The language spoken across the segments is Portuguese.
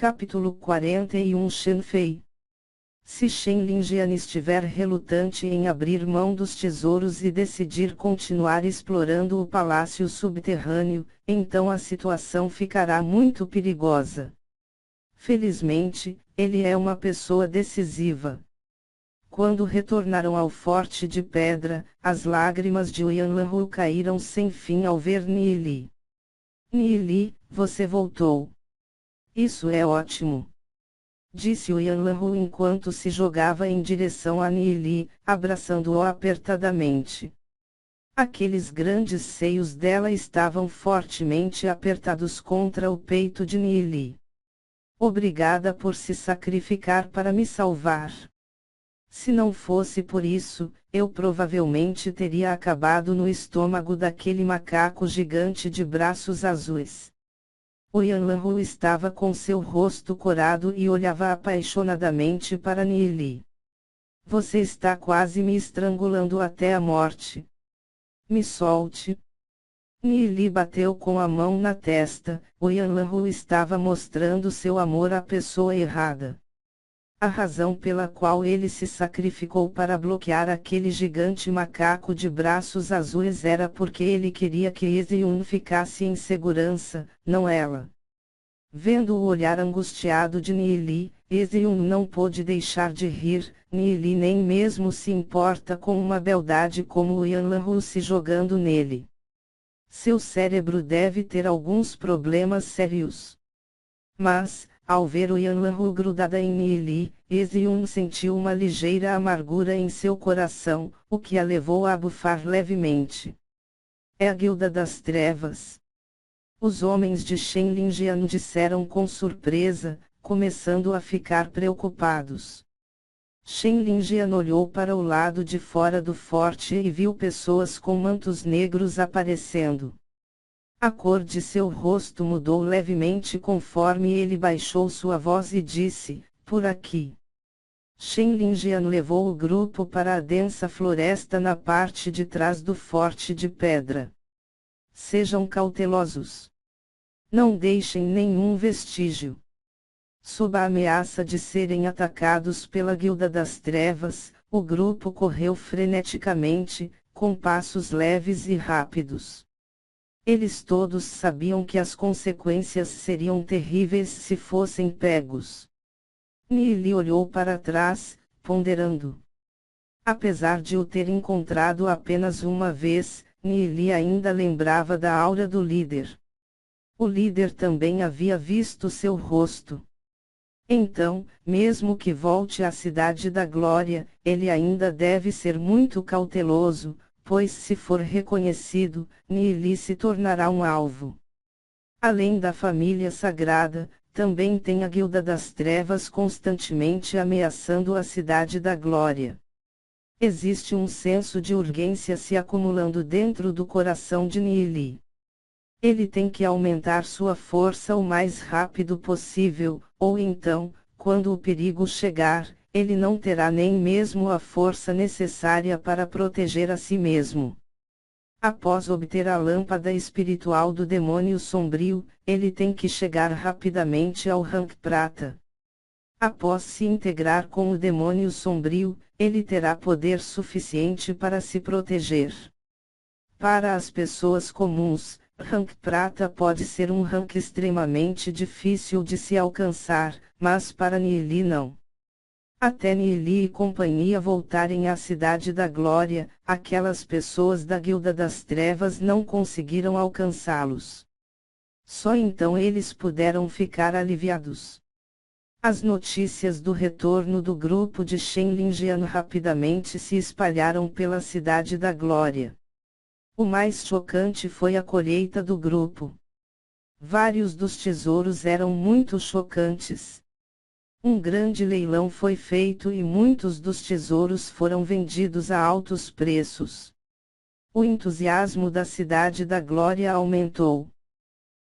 Capítulo 41 Shenfei. Se Shen Lingyan estiver relutante em abrir mão dos tesouros e decidir continuar explorando o palácio subterrâneo, então a situação ficará muito perigosa. Felizmente, ele é uma pessoa decisiva. Quando retornaram ao Forte de Pedra, as lágrimas de Yanlanhu caíram sem fim ao ver Nili. Nili, você voltou. Isso é ótimo. Disse o Yanlanhu enquanto se jogava em direção a Nili, abraçando-o apertadamente. Aqueles grandes seios dela estavam fortemente apertados contra o peito de Nili. Obrigada por se sacrificar para me salvar. Se não fosse por isso, eu provavelmente teria acabado no estômago daquele macaco gigante de braços azuis. O Yanlanhu estava com seu rosto corado e olhava apaixonadamente para Nili. Você está quase me estrangulando até a morte. Me solte. Nili bateu com a mão na testa. O Yanlanhu estava mostrando seu amor à pessoa errada. A razão pela qual ele se sacrificou para bloquear aquele gigante macaco de braços azuis era porque ele queria que Ezion ficasse em segurança, não ela. Vendo o olhar angustiado de Nili, Ezion não pôde deixar de rir. Nili nem mesmo se importa com uma beldade como o Yanlanhu se jogando nele. Seu cérebro deve ter alguns problemas sérios. Mas, ao ver o Yanlanhu grudada em Nili, Ezion sentiu uma ligeira amargura em seu coração, o que a levou a bufar levemente. É a Guilda das Trevas. Os homens de Shen Lingyan disseram com surpresa, começando a ficar preocupados. Shen Lingyan olhou para o lado de fora do forte e viu pessoas com mantos negros aparecendo. A cor de seu rosto mudou levemente conforme ele baixou sua voz e disse, por aqui. Shen Lingyan levou o grupo para a densa floresta na parte de trás do Forte de Pedra. Sejam cautelosos. Não deixem nenhum vestígio. Sob a ameaça de serem atacados pela Guilda das Trevas, o grupo correu freneticamente, com passos leves e rápidos. Eles todos sabiam que as consequências seriam terríveis se fossem pegos. Nili olhou para trás, ponderando. Apesar de o ter encontrado apenas uma vez, Nili ainda lembrava da aura do líder. O líder também havia visto seu rosto. Então, mesmo que volte à Cidade da Glória, ele ainda deve ser muito cauteloso, pois se for reconhecido, Nili se tornará um alvo. Além da família sagrada, também tem a Guilda das Trevas constantemente ameaçando a Cidade da Glória. Existe um senso de urgência se acumulando dentro do coração de Nili. Ele tem que aumentar sua força o mais rápido possível, ou então, quando o perigo chegar, ele não terá nem mesmo a força necessária para proteger a si mesmo. Após obter a lâmpada espiritual do demônio sombrio, ele tem que chegar rapidamente ao rank prata. Após se integrar com o demônio sombrio, ele terá poder suficiente para se proteger. Para as pessoas comuns, rank prata pode ser um rank extremamente difícil de se alcançar, mas para Nili não. Até Nili e companhia voltarem à Cidade da Glória, aquelas pessoas da Guilda das Trevas não conseguiram alcançá-los. Só então eles puderam ficar aliviados. As notícias do retorno do grupo de Shen Lingyan rapidamente se espalharam pela Cidade da Glória. O mais chocante foi a colheita do grupo. Vários dos tesouros eram muito chocantes. Um grande leilão foi feito e muitos dos tesouros foram vendidos a altos preços. O entusiasmo da Cidade da Glória aumentou.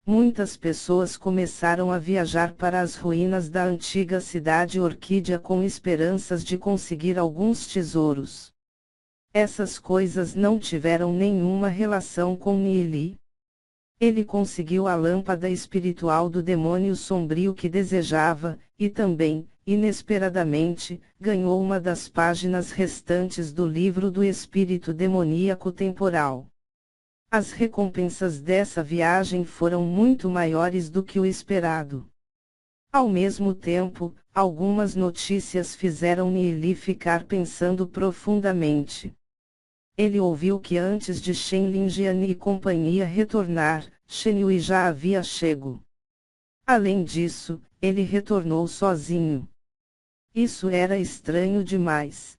Muitas pessoas começaram a viajar para as ruínas da antiga cidade Orquídea com esperanças de conseguir alguns tesouros. Essas coisas não tiveram nenhuma relação com Nili. Ele conseguiu a lâmpada espiritual do demônio sombrio que desejava, e também, inesperadamente, ganhou uma das páginas restantes do livro do espírito demoníaco temporal. As recompensas dessa viagem foram muito maiores do que o esperado. Ao mesmo tempo, algumas notícias fizeram Neili ficar pensando profundamente. Ele ouviu que antes de Shen Linjian e companhia retornar, Shen Yui já havia chego. Além disso, ele retornou sozinho. Isso era estranho demais.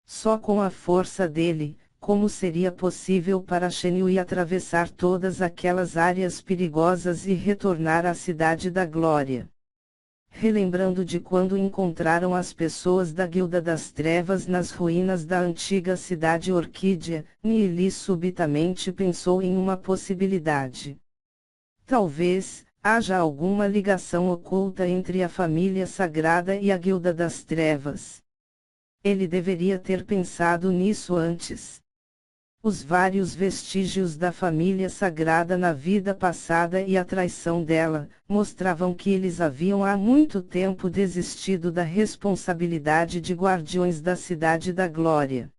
Só com a força dele, como seria possível para Shen Yui atravessar todas aquelas áreas perigosas e retornar à Cidade da Glória? Relembrando de quando encontraram as pessoas da Guilda das Trevas nas ruínas da antiga cidade Orquídea, Neili subitamente pensou em uma possibilidade. Talvez haja alguma ligação oculta entre a família sagrada e a Guilda das Trevas. Ele deveria ter pensado nisso antes. Os vários vestígios da família sagrada na vida passada e a traição dela, mostravam que eles haviam há muito tempo desistido da responsabilidade de guardiões da Cidade da Glória.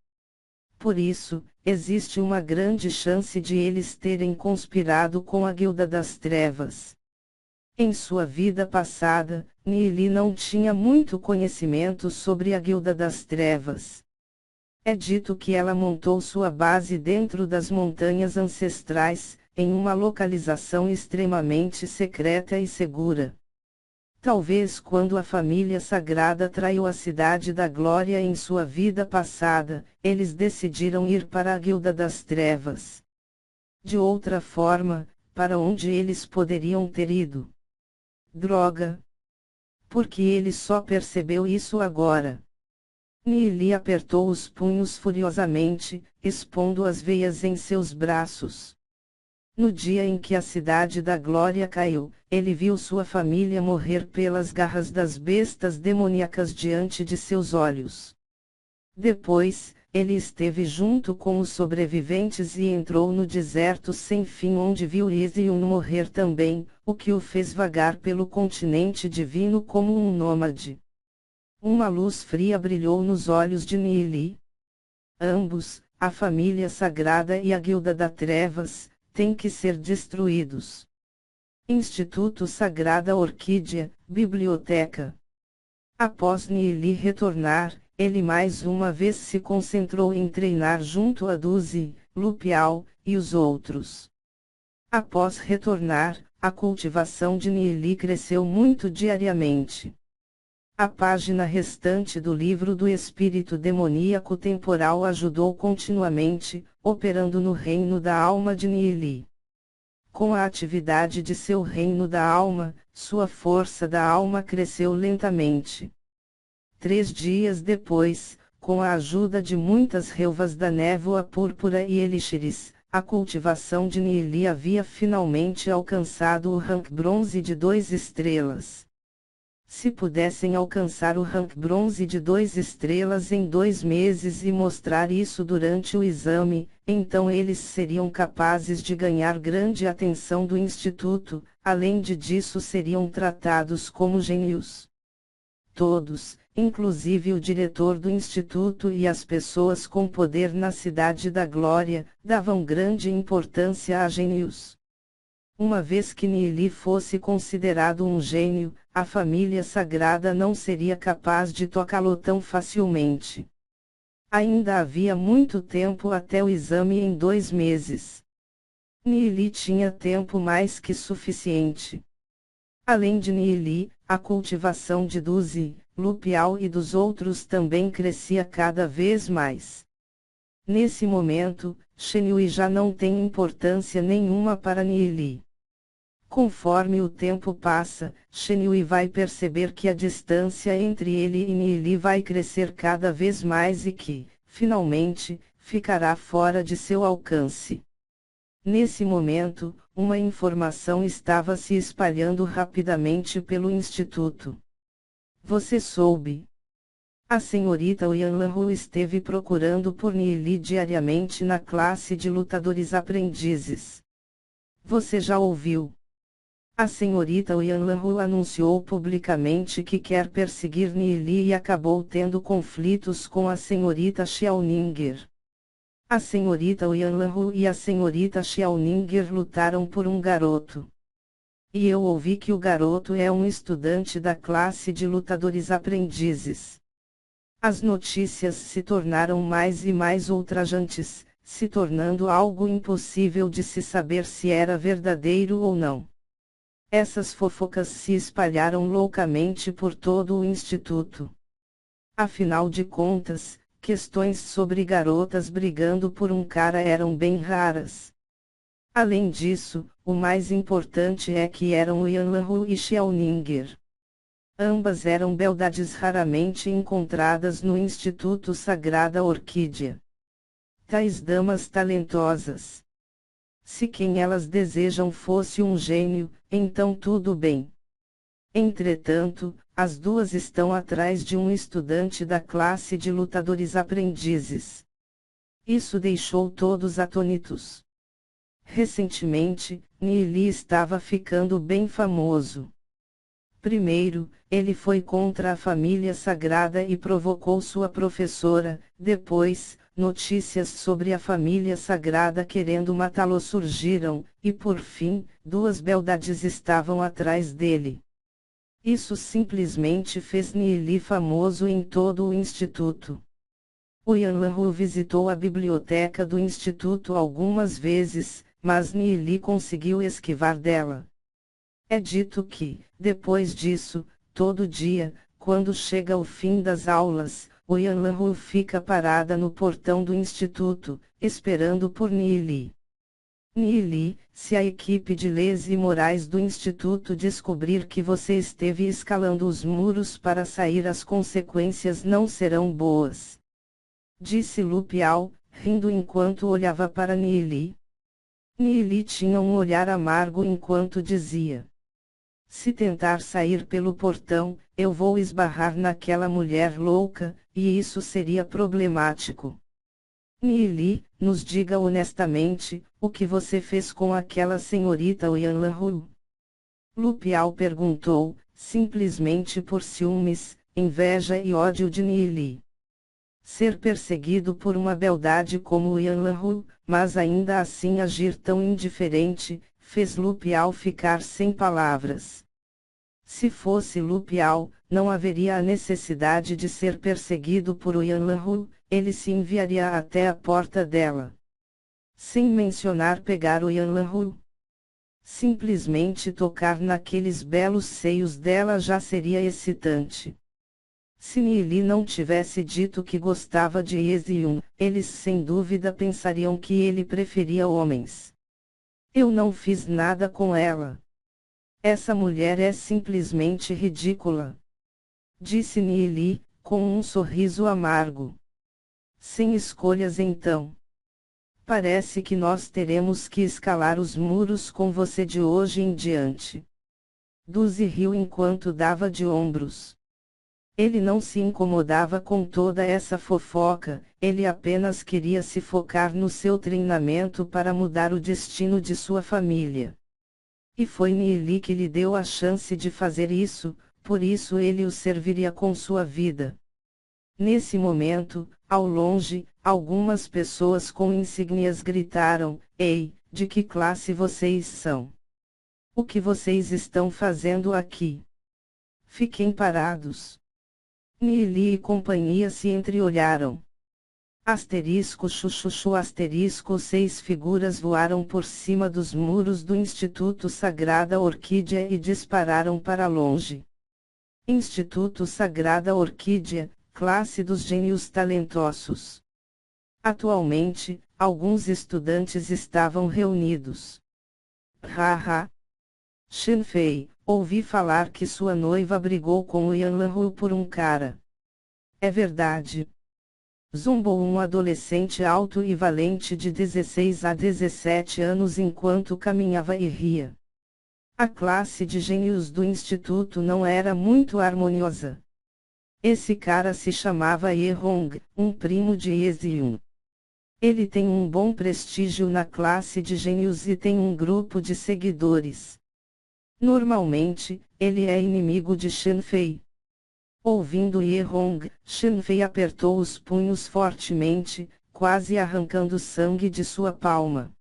Por isso, existe uma grande chance de eles terem conspirado com a Guilda das Trevas. Em sua vida passada, Neili não tinha muito conhecimento sobre a Guilda das Trevas. É dito que ela montou sua base dentro das montanhas ancestrais, em uma localização extremamente secreta e segura. Talvez quando a família sagrada traiu a Cidade da Glória em sua vida passada, eles decidiram ir para a Guilda das Trevas. De outra forma, para onde eles poderiam ter ido? Droga! Porque ele só percebeu isso agora. Neili apertou os punhos furiosamente, expondo as veias em seus braços. No dia em que a Cidade da Glória caiu, ele viu sua família morrer pelas garras das bestas demoníacas diante de seus olhos. Depois, ele esteve junto com os sobreviventes e entrou no deserto sem fim onde viu Isiun morrer também, o que o fez vagar pelo continente divino como um nômade. Uma luz fria brilhou nos olhos de Neili. Ambos, a família sagrada e a Guilda das Trevas, têm que ser destruídos. Instituto Sagrada Orquídea, Biblioteca. Após Neili retornar, ele mais uma vez se concentrou em treinar junto a Duzi, Lupial, e os outros. Após retornar, a cultivação de Neili cresceu muito diariamente. A página restante do livro do espírito demoníaco temporal ajudou continuamente, operando no reino da alma de Neili. Com a atividade de seu reino da alma, sua força da alma cresceu lentamente. 3 dias depois, com a ajuda de muitas relvas da névoa púrpura e elixires, a cultivação de Neili havia finalmente alcançado o rank bronze de 2 estrelas. Se pudessem alcançar o rank bronze de 2 estrelas em 2 meses e mostrar isso durante o exame, então eles seriam capazes de ganhar grande atenção do Instituto, além disso seriam tratados como gênios. Todos, inclusive o diretor do Instituto e as pessoas com poder na Cidade da Glória, davam grande importância a gênios. Uma vez que Neili fosse considerado um gênio, a família sagrada não seria capaz de tocá-lo tão facilmente. Ainda havia muito tempo até o exame em 2 meses. Neili tinha tempo mais que suficiente. Além de Neili, a cultivação de Duzi, Lupial e dos outros também crescia cada vez mais. Nesse momento, Shen Yui já não tem importância nenhuma para Neili. Conforme o tempo passa, Shen Yui vai perceber que a distância entre ele e Neili vai crescer cada vez mais e que, finalmente, ficará fora de seu alcance. Nesse momento, uma informação estava se espalhando rapidamente pelo Instituto. Você soube? A senhorita Yanlanhu esteve procurando por Neili diariamente na classe de lutadores aprendizes. Você já ouviu? A senhorita Yanlanhu anunciou publicamente que quer perseguir Nili e acabou tendo conflitos com a senhorita Xiaoninger. A senhorita Yanlanhu e a senhorita Xiaoninger lutaram por um garoto. E eu ouvi que o garoto é um estudante da classe de lutadores aprendizes. As notícias se tornaram mais e mais ultrajantes, se tornando algo impossível de se saber se era verdadeiro ou não. Essas fofocas se espalharam loucamente por todo o instituto. Afinal de contas, questões sobre garotas brigando por um cara eram bem raras. Além disso, o mais importante é que eram Yanlanhu e Xiaoninger. Ambas eram beldades raramente encontradas no Instituto Sagrada Orquídea. Tais damas talentosas. Se quem elas desejam fosse um gênio, então tudo bem. Entretanto, as duas estão atrás de um estudante da classe de lutadores aprendizes. Isso deixou todos atônitos. Recentemente, Nili estava ficando bem famoso. Primeiro, ele foi contra a família sagrada e provocou sua professora, depois, notícias sobre a família sagrada querendo matá-lo surgiram, e por fim, duas beldades estavam atrás dele. Isso simplesmente fez Nili famoso em todo o instituto. O Yanlanhu visitou a biblioteca do instituto algumas vezes, mas Nili conseguiu esquivar dela. É dito que, depois disso, todo dia, quando chega o fim das aulas, o Yanlanhu fica parada no portão do instituto, esperando por Nili. Nili, se a equipe de leis e morais do instituto descobrir que você esteve escalando os muros para sair, as consequências não serão boas. Disse Lu Piao, rindo enquanto olhava para Nili. Nili tinha um olhar amargo enquanto dizia: se tentar sair pelo portão, eu vou esbarrar naquela mulher louca, e isso seria problemático. Nili, nos diga honestamente, o que você fez com aquela senhorita Yanlanhu? Lu Piao perguntou, simplesmente por ciúmes, inveja e ódio de Nili. Ser perseguido por uma beldade como Yanlanhu, mas ainda assim agir tão indiferente, fez Lu Piao ficar sem palavras. Se fosse Lu Piao, não haveria a necessidade de ser perseguido por Yanlanhu, ele se enviaria até a porta dela. Sem mencionar pegar o Yanlanhu. Simplesmente tocar naqueles belos seios dela já seria excitante. Se Nili não tivesse dito que gostava de Ezion, eles sem dúvida pensariam que ele preferia homens. Eu não fiz nada com ela. Essa mulher é simplesmente ridícula. Disse Nili, com um sorriso amargo. Sem escolhas então. Parece que nós teremos que escalar os muros com você de hoje em diante. Duzi riu enquanto dava de ombros. Ele não se incomodava com toda essa fofoca, ele apenas queria se focar no seu treinamento para mudar o destino de sua família. E foi Nili que lhe deu a chance de fazer isso, por isso ele o serviria com sua vida. Nesse momento, ao longe, algumas pessoas com insígnias gritaram: ei, de que classe vocês são? O que vocês estão fazendo aqui? Fiquem parados. Nili e companhia se entreolharam. Asterisco chuchuchu asterisco 6 figuras voaram por cima dos muros do Instituto Sagrada Orquídea e dispararam para longe. Instituto Sagrada Orquídea, classe dos gênios talentosos. Atualmente, alguns estudantes estavam reunidos. Haha. Shenfei, ouvi falar que sua noiva brigou com o Yanlanhu por um cara. É verdade. Zumbou um adolescente alto e valente de 16 a 17 anos enquanto caminhava e ria. A classe de gênios do instituto não era muito harmoniosa. Esse cara se chamava Ye Hong, um primo de Ezion. Ele tem um bom prestígio na classe de gênios e tem um grupo de seguidores. Normalmente, ele é inimigo de Shen Fei. Ouvindo Ye Hong, Shen Fei apertou os punhos fortemente, quase arrancando sangue de sua palma.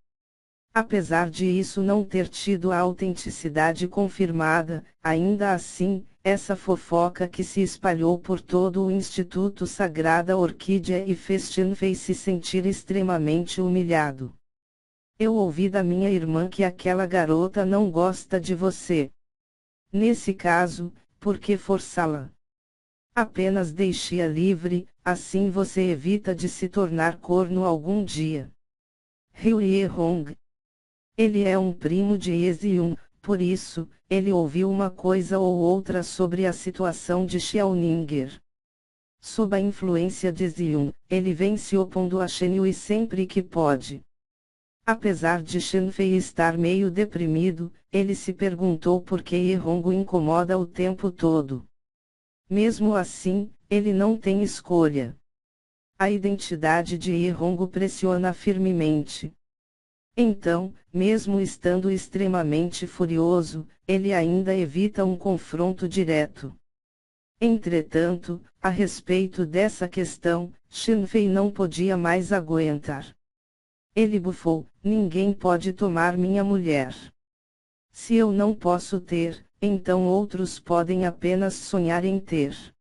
Apesar de isso não ter tido a autenticidade confirmada, ainda assim, essa fofoca que se espalhou por todo o Instituto Sagrada Orquídea e fez Shen Fei se sentir extremamente humilhado. Eu ouvi da minha irmã que aquela garota não gosta de você. Nesse caso, por que forçá-la? Apenas deixe-a livre, assim você evita de se tornar corno algum dia. Riu Ye Hong. Ele é um primo de Yeziun, por isso, ele ouviu uma coisa ou outra sobre a situação de Xiaoninger. Sob a influência de Ziun, ele vem se opondo a Shen Yui sempre que pode. Apesar de Shen Fei estar meio deprimido, ele se perguntou por que Ye Hong o incomoda o tempo todo. Mesmo assim, ele não tem escolha. A identidade de Ye Hong o pressiona firmemente. Então, mesmo estando extremamente furioso, ele ainda evita um confronto direto. Entretanto, a respeito dessa questão, Shen Fei não podia mais aguentar. Ele bufou: ninguém pode tomar minha mulher. Se eu não posso ter, então outros podem apenas sonhar em ter.